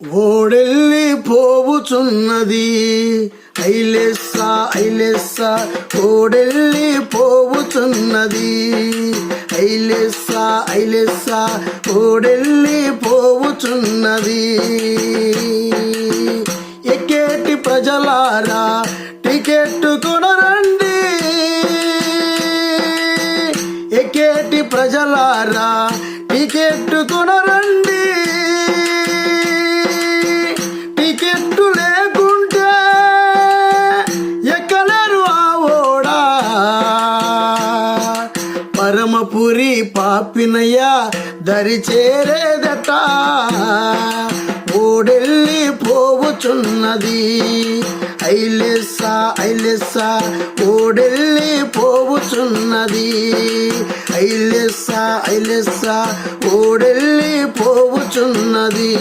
ఓడెల్లి పోవుచున్నది ఐలెస్సా ఐలెస్సా ఓడెల్లి పోవుచున్నది ఐలెస్సా ఐలెస్సా ఓడెల్లి పోవుచున్నది. ఎక్కేటి ప్రజలారా టికెట్ కొనరండి, ఎక్కేటి ప్రజలారా ticket కొనరండి. Ticket లేకుంటే ఎక్కలేరు ఆ ఓడా. పరమపురి పాపినయ్యా దరి చేరేదట, ఓడెల్లి పోవుచున్నది ఐలెస్సా ఐలెస్సా ఓడెల్లి పోవుచున్నది ఐలెస్సా ఐలెస్సా ఓడెల్లి పోవుచున్నది.